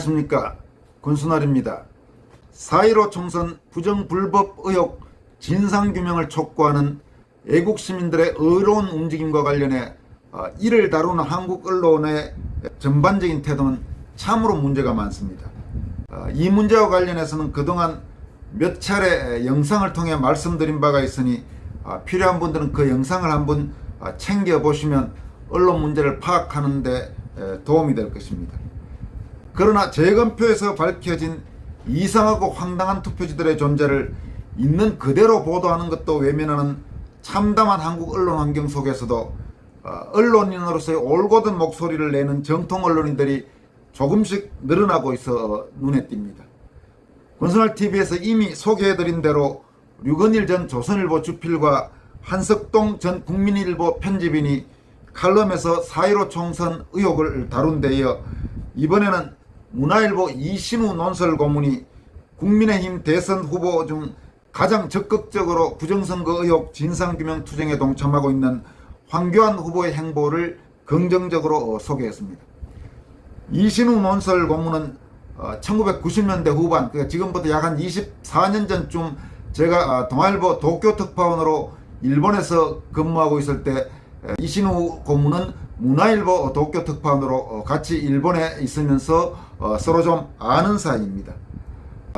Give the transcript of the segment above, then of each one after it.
안녕하십니까, 권순알입니다. 4.15 총선 부정불법 의혹 진상규명을 촉구하는 애국 시민들의 의로운 움직임과 관련해 이를 다루는 한국 언론의 전반적인 태도는 참으로 문제가 많습니다. 이 문제와 관련해서는 그동안 몇 차례 영상을 통해 말씀드린 바가 있으니 필요한 분들은 그 영상을 한번 챙겨보시면 언론 문제를 파악하는 데 도움이 될 것입니다. 그러나 재검표에서 밝혀진 이상하고 황당한 투표지들의 존재를 있는 그대로 보도하는 것도 외면하는 참담한 한국 언론 환경 속에서도 언론인으로서의 올곧은 목소리를 내는 정통 언론인들이 조금씩 늘어나고 있어 눈에 띕니다. 권순알TV에서 이미 소개해드린 대로 류건일 전 조선일보 주필과 한석동 전 국민일보 편집인이 칼럼에서 4.15 총선 의혹을 다룬 데 이어 이번에는 문화일보 이신우 논설 고문이 국민의힘 대선 후보 중 가장 적극적으로 부정선거 의혹 진상규명 투쟁에 동참하고 있는 황교안 후보의 행보를 긍정적으로 소개했습니다. 이신우 논설 고문은 1990년대 후반, 그러니까 지금부터 약 한 24년 전쯤 제가 동아일보 도쿄 특파원으로 일본에서 근무하고 있을 때 이신우 고문은 문화일보 도쿄 특파원으로 같이 일본에 있으면서 서로 좀 아는 사이입니다.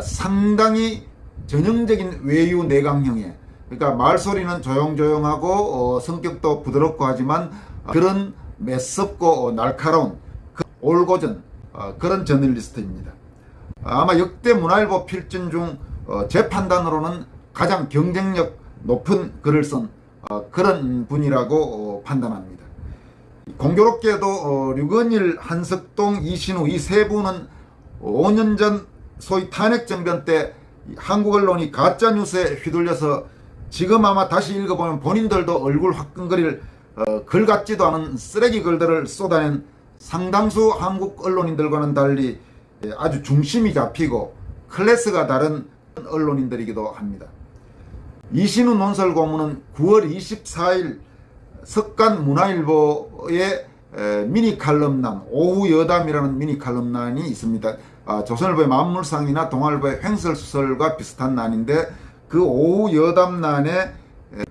상당히 전형적인 외유 내강형의, 그러니까 말소리는 조용조용하고 성격도 부드럽고 하지만 그런 매섭고 날카로운 올고전 그런 저널리스트입니다. 아마 역대 문화일보 필진 중 제 판단으로는 가장 경쟁력 높은 글을 쓴 그런 분이라고 판단합니다. 공교롭게도 류건일, 한석동, 이신우 이 세 분은 5년 전 소위 탄핵정변 때 한국 언론이 가짜뉴스에 휘둘려서 지금 아마 다시 읽어보면 본인들도 얼굴 화끈거릴 글 같지도 않은 쓰레기 글들을 쏟아낸 상당수 한국 언론인들과는 달리 아주 중심이 잡히고 클래스가 다른 언론인들이기도 합니다. 이신우 논설 고문은 9월 24일 석간 문화일보의 미니 칼럼란 오후 여담이라는 미니 칼럼란이 있습니다. 조선일보의 만물상이나 동아일보의 횡설수설과 비슷한 난인데 그 오후 여담란에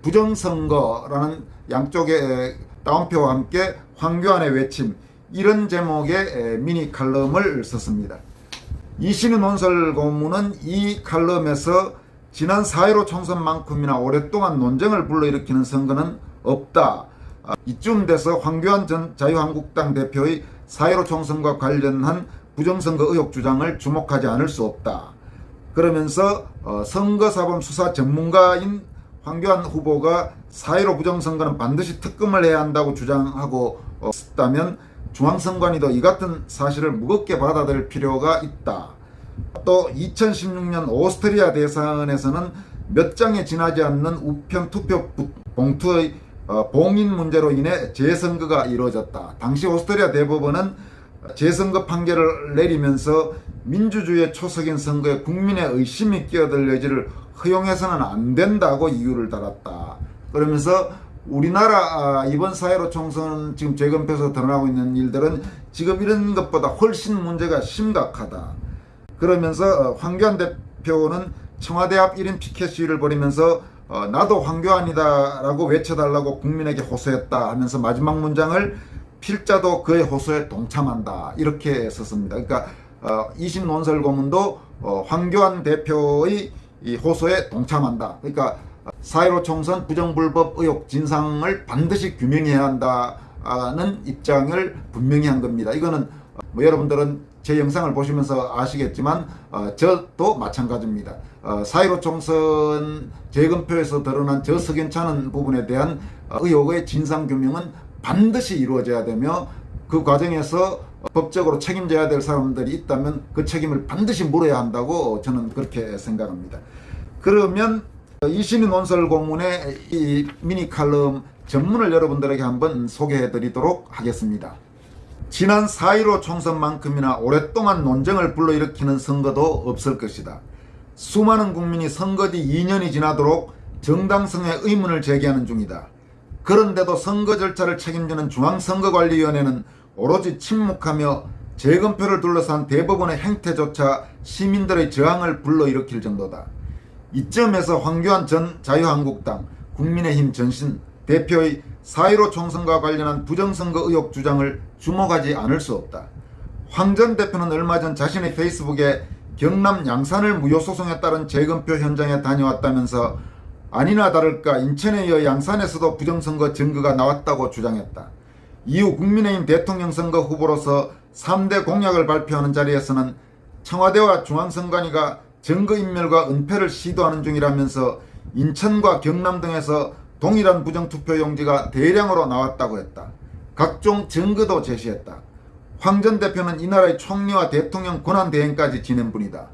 부정선거라는 양쪽의 따옴표와 함께 황교안의 외침, 이런 제목의 미니 칼럼을 썼습니다. 이신우 논설 고문은 이 칼럼에서 지난 4.15 총선만큼이나 오랫동안 논쟁을 불러일으키는 선거는 없다. 이쯤 돼서 황교안 전 자유한국당 대표의 4.15 총선과 관련한 부정선거 의혹 주장을 주목하지 않을 수 없다. 그러면서 선거사범 수사 전문가인 황교안 후보가 4.15 부정선거는 반드시 특검을 해야 한다고 주장하고 있다면 중앙선관위도 이 같은 사실을 무겁게 받아들일 필요가 있다. 또 2016년 오스트리아 대선에서는 몇 장에 지나지 않는 우편 투표 봉투의 봉인 문제로 인해 재선거가 이루어졌다. 당시 오스트리아 대법원은 재선거 판결을 내리면서 민주주의의 초석인 선거에 국민의 의심이 끼어들 여지를 허용해서는 안 된다고 이유를 달았다. 그러면서 우리나라 이번 4.15 총선 지금 재검표에서 드러나고 있는 일들은 지금 이런 것보다 훨씬 문제가 심각하다. 그러면서 황교안 대표는 청와대 앞 1인 피켓 시위를 벌이면서 나도 황교안이다 라고 외쳐달라고 국민에게 호소했다 하면서 마지막 문장을 필자도 그의 호소에 동참한다 이렇게 썼습니다. 그러니까 이신 논설 고문도 황교안 대표의 이 호소에 동참한다. 그러니까 4.15 총선 부정불법 의혹 진상을 반드시 규명해야 한다는 입장을 분명히 한 겁니다. 이거는 여러분들은 제 영상을 보시면서 아시겠지만 저도 마찬가지입니다. 4.15 총선 재검표에서 드러난 저 석연찮은 부분에 대한 의혹의 진상규명은 반드시 이루어져야 되며 그 과정에서 법적으로 책임져야 될 사람들이 있다면 그 책임을 반드시 물어야 한다고 저는 그렇게 생각합니다. 그러면 이신우 논설 고문의 이 미니 칼럼 전문을 여러분들에게 한번 소개해 드리도록 하겠습니다. 지난 4.15 총선만큼이나 오랫동안 논쟁을 불러일으키는 선거도 없을 것이다. 수많은 국민이 선거 뒤 2년이 지나도록 정당성의 의문을 제기하는 중이다. 그런데도 선거 절차를 책임지는 중앙선거관리위원회는 오로지 침묵하며 재검표를 둘러싼 대법원의 행태조차 시민들의 저항을 불러일으킬 정도다. 이점에서 황교안 전 자유한국당 국민의힘 전신 대표의 4.15 총선과 관련한 부정선거 의혹 주장을 주목하지 않을 수 없다. 황 전 대표는 얼마 전 자신의 페이스북에 경남 양산을 무효소송에 따른 재검표 현장에 다녀왔다면서 아니나 다를까 인천에 이어 양산에서도 부정선거 증거가 나왔다고 주장했다. 이후 국민의힘 대통령 선거 후보로서 3대 공약을 발표하는 자리에서는 청와대와 중앙선관위가 증거인멸과 은폐를 시도하는 중이라면서 인천과 경남 등에서 동일한 부정투표 용지가 대량으로 나왔다고 했다. 각종 증거도 제시했다. 황 전 대표는 이 나라의 총리와 대통령 권한대행까지 지낸 분이다.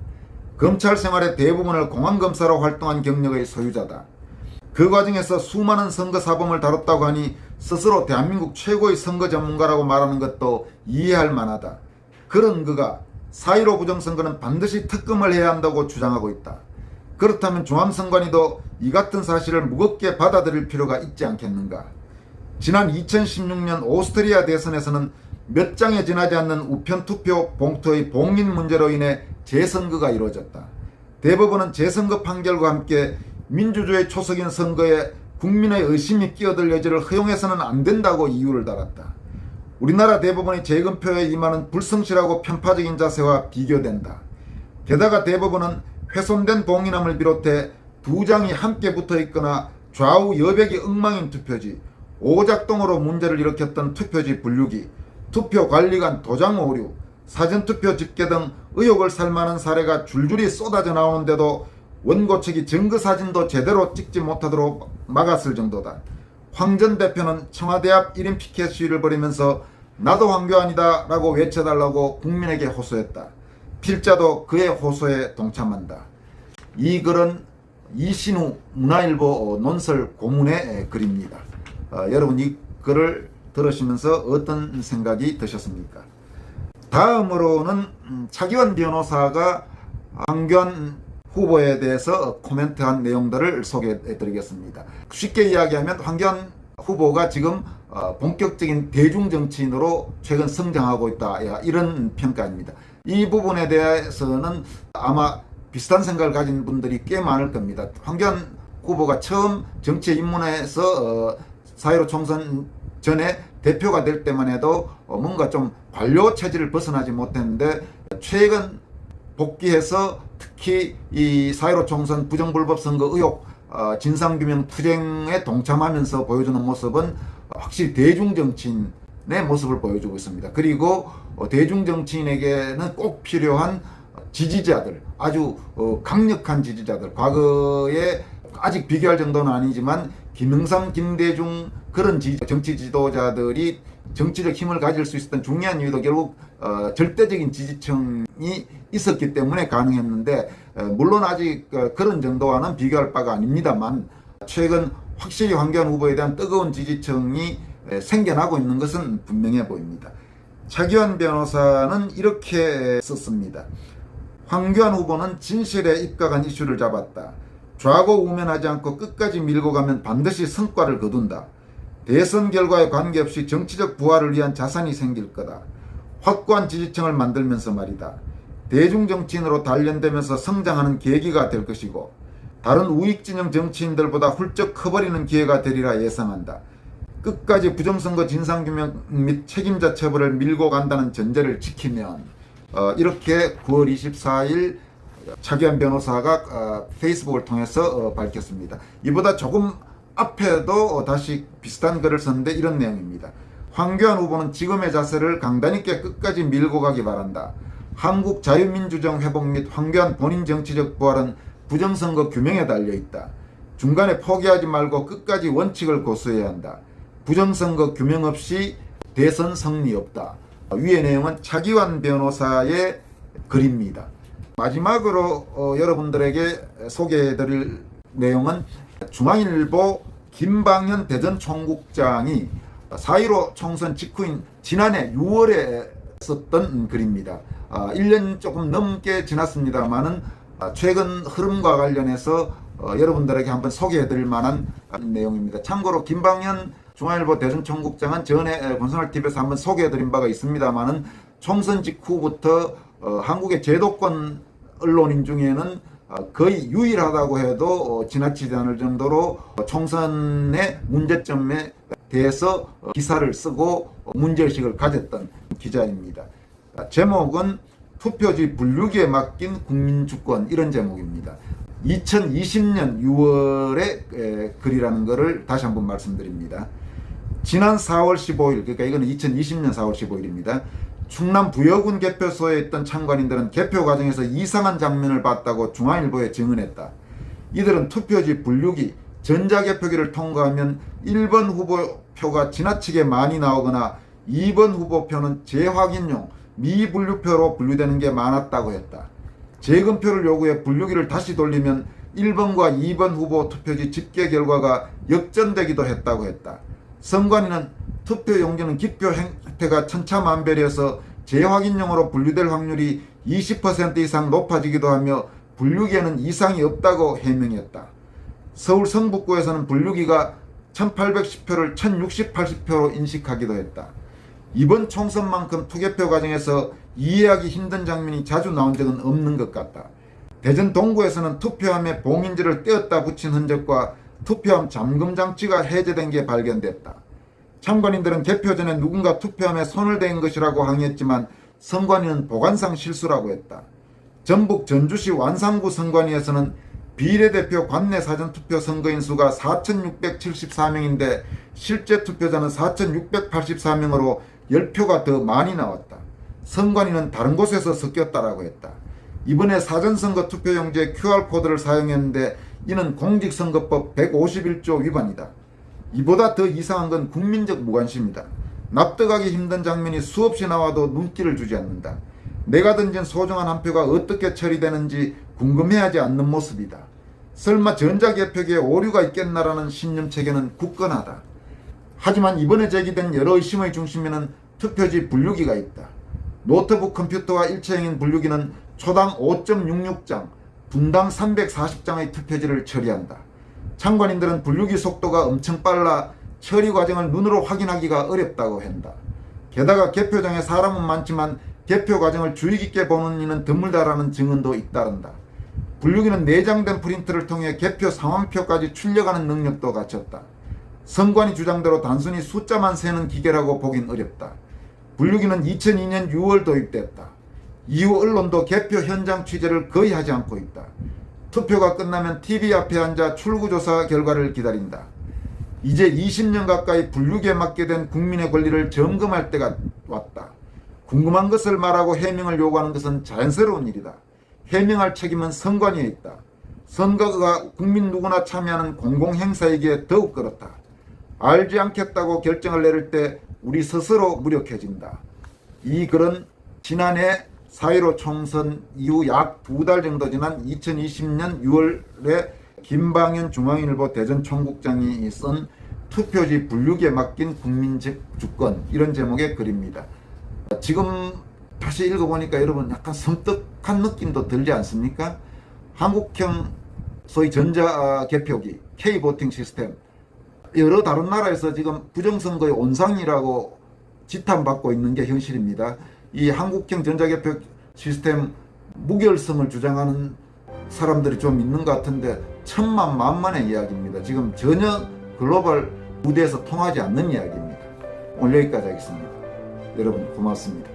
검찰 생활의 대부분을 공안검사로 활동한 경력의 소유자다. 그 과정에서 수많은 선거사범을 다뤘다고 하니 스스로 대한민국 최고의 선거 전문가라고 말하는 것도 이해할 만하다. 그런 그가 4.15 부정선거는 반드시 특검을 해야 한다고 주장하고 있다. 그렇다면 중앙선관위도 이 같은 사실을 무겁게 받아들일 필요가 있지 않겠는가. 지난 2016년 오스트리아 대선에서는 몇 장에 지나지 않는 우편투표 봉투의 봉인 문제로 인해 재선거가 이루어졌다. 대법원은 재선거 판결과 함께 민주주의 초석인 선거에 국민의 의심이 끼어들 여지를 허용해서는 안 된다고 이유를 달았다. 우리나라 대법원이 재검표에 임하는 불성실하고 편파적인 자세와 비교된다. 게다가 대법원은 훼손된 봉인함을 비롯해 2장이 함께 붙어있거나 좌우 여백이 엉망인 투표지, 오작동으로 문제를 일으켰던 투표지 분류기, 투표관리관 도장 오류, 사전투표 집계 등 의혹을 살만한 사례가 줄줄이 쏟아져 나오는데도 원고 측이 증거사진도 제대로 찍지 못하도록 막았을 정도다. 황 전 대표는 청와대 앞 1인 피켓 시위를 벌이면서 나도 황교안이다 라고 외쳐달라고 국민에게 호소했다. 필자도 그의 호소에 동참한다. 이 글은 이신우 문화일보 논설 고문의 글입니다. 여러분 이 글을 들으시면서 어떤 생각이 드셨습니까? 다음으로는 차기원 변호사가 황교안 후보에 대해서 코멘트한 내용들을 소개해 드리겠습니다. 쉽게 이야기하면 황교안 후보가 지금 본격적인 대중정치인으로 최근 성장하고 있다, 이런 평가입니다. 이 부분에 대해서는 아마 비슷한 생각을 가진 분들이 꽤 많을 겁니다. 황교안 후보가 처음 정치에 입문해서 4.15 총선 전에 대표가 될 때만 해도 뭔가 좀 관료 체질을 벗어나지 못했는데 최근 복귀해서 특히 이 4.15 총선 부정불법 선거 의혹 진상규명 투쟁에 동참하면서 보여주는 모습은 확실히 대중정치인의 모습을 보여주고 있습니다. 그리고 대중정치인에게는 꼭 필요한 지지자들, 아주 강력한 지지자들, 과거에 아직 비교할 정도는 아니지만 김영삼, 김대중 그런 정치 지도자들이 정치적 힘을 가질 수 있었던 중요한 이유도 결국 절대적인 지지층이 있었기 때문에 가능했는데, 물론 아직 그런 정도와는 비교할 바가 아닙니다만 최근 확실히 황교안 후보에 대한 뜨거운 지지층이 생겨나고 있는 것은 분명해 보입니다. 차기원 변호사는 이렇게 썼습니다. 황교안 후보는 진실에 입각한 이슈를 잡았다. 좌고 우면하지 않고 끝까지 밀고 가면 반드시 성과를 거둔다. 대선 결과에 관계없이 정치적 부활을 위한 자산이 생길 거다. 확고한 지지층을 만들면서 말이다. 대중정치인으로 단련되면서 성장하는 계기가 될 것이고 다른 우익진영 정치인들보다 훌쩍 커버리는 기회가 되리라 예상한다. 끝까지 부정선거 진상규명 및 책임자 처벌을 밀고 간다는 전제를 지키면, 이렇게 9월 24일 차기원 변호사가 페이스북을 통해서 밝혔습니다. 이보다 조금 앞에도 다시 비슷한 글을 썼는데 이런 내용입니다. 황교안 후보는 지금의 자세를 강단 있게 끝까지 밀고 가기 바란다. 한국 자유민주정 회복 및 황교안 본인 정치적 부활은 부정선거 규명에 달려있다. 중간에 포기하지 말고 끝까지 원칙을 고수해야 한다. 부정선거 규명 없이 대선 승리 없다. 위의 내용은 차기원 변호사의 글입니다. 마지막으로 여러분들에게 소개해드릴 내용은 중앙일보 김방현 대전 총국장이 4.15 총선 직후인 지난해 6월에 썼던 글입니다. 1년 조금 넘게 지났습니다만은 최근 흐름과 관련해서 여러분들에게 한번 소개해드릴 만한 내용입니다. 참고로 김방현 중앙일보 대전 총국장은 전에 권선활TV에서 한번 소개해드린 바가 있습니다만은 총선 직후부터 한국의 제도권 언론인 중에는 거의 유일하다고 해도 지나치지 않을 정도로 총선의 문제점에 대해서 기사를 쓰고 문제의식을 가졌던 기자입니다. 제목은 투표지 분류기에 맡긴 국민주권, 이런 제목입니다. 2020년 6월의 글이라는 것을 다시 한번 말씀드립니다. 지난 4월 15일, 그러니까 이거는 2020년 4월 15일입니다. 충남 부여군 개표소에 있던 참관인들은 개표 과정에서 이상한 장면을 봤다고 중앙일보에 증언했다. 이들은 투표지 분류기, 전자개표기를 통과하면 1번 후보표가 지나치게 많이 나오거나 2번 후보표는 재확인용 미분류표로 분류되는 게 많았다고 했다. 재검표를 요구해 분류기를 다시 돌리면 1번과 2번 후보 투표지 집계 결과가 역전되기도 했다고 했다. 선관위는 투표용지는 기표 형태가 천차만별이어서 재확인용으로 분류될 확률이 20% 이상 높아지기도 하며 분류기에는 이상이 없다고 해명했다. 서울 성북구에서는 분류기가 1810표를 1680표로 인식하기도 했다. 이번 총선만큼 투개표 과정에서 이해하기 힘든 장면이 자주 나온 적은 없는 것 같다. 대전 동구에서는 투표함에 봉인지를 떼었다 붙인 흔적과 투표함 잠금 장치가 해제된 게 발견됐다. 참관인들은 개표 전에 누군가 투표함에 손을 댄 것이라고 항의했지만 선관위는 보관상 실수라고 했다. 전북 전주시 완산구 선관위에서는 비례대표 관내 사전투표 선거인 수가 4,674명인데 실제 투표자는 4,684명으로 10표가 더 많이 나왔다. 선관위는 다른 곳에서 섞였다라고 했다. 이번에 사전선거 투표용지에 QR코드를 사용했는데 이는 공직선거법 151조 위반이다. 이보다 더 이상한 건 국민적 무관심이다. 납득하기 힘든 장면이 수없이 나와도 눈길을 주지 않는다. 내가 던진 소중한 한 표가 어떻게 처리되는지 궁금해하지 않는 모습이다. 설마 전자개표기에 오류가 있겠나라는 신념체계는 굳건하다. 하지만 이번에 제기된 여러 의심의 중심에는 투표지 분류기가 있다. 노트북 컴퓨터와 일체형인 분류기는 초당 5.66장, 분당 340장의 투표지를 처리한다. 참관인들은 분류기 속도가 엄청 빨라 처리 과정을 눈으로 확인하기가 어렵다고 한다. 게다가 개표장에 사람은 많지만 개표 과정을 주의 깊게 보는 이는 드물다라는 증언도 잇따른다. 분류기는 내장된 프린트를 통해 개표 상황표까지 출력하는 능력도 갖췄다. 선관위 주장대로 단순히 숫자만 세는 기계라고 보긴 어렵다. 분류기는 2002년 6월 도입됐다. 이후 언론도 개표 현장 취재를 거의 하지 않고 있다. 투표가 끝나면 TV 앞에 앉아 출구조사 결과를 기다린다. 이제 20년 가까이 분류기에 맡게 된 국민의 권리를 점검할 때가 왔다. 궁금한 것을 말하고 해명을 요구하는 것은 자연스러운 일이다. 해명할 책임은 선관위에 있다. 선거가 국민 누구나 참여하는 공공행사이기에 더욱 그렇다. 알지 않겠다고 결정을 내릴 때 우리 스스로 무력해진다. 이 글은 지난해 4.15 총선 이후 약 2달 정도 지난 2020년 6월에 김방현 중앙일보 대전총국장이 쓴 투표지 분류기에 맡긴 국민주권, 이런 제목의 글입니다. 지금 다시 읽어보니까 여러분 약간 섬뜩한 느낌도 들지 않습니까? 한국형 소위 전자개표기, K보팅 시스템, 여러 다른 나라에서 지금 부정선거의 온상이라고 지탄받고 있는 게 현실입니다. 이 한국형 전자개표 시스템 무결성을 주장하는 사람들이 좀 있는 것 같은데 천만만만의 이야기입니다. 지금 전혀 글로벌 무대에서 통하지 않는 이야기입니다. 오늘 여기까지 하겠습니다. 여러분 고맙습니다.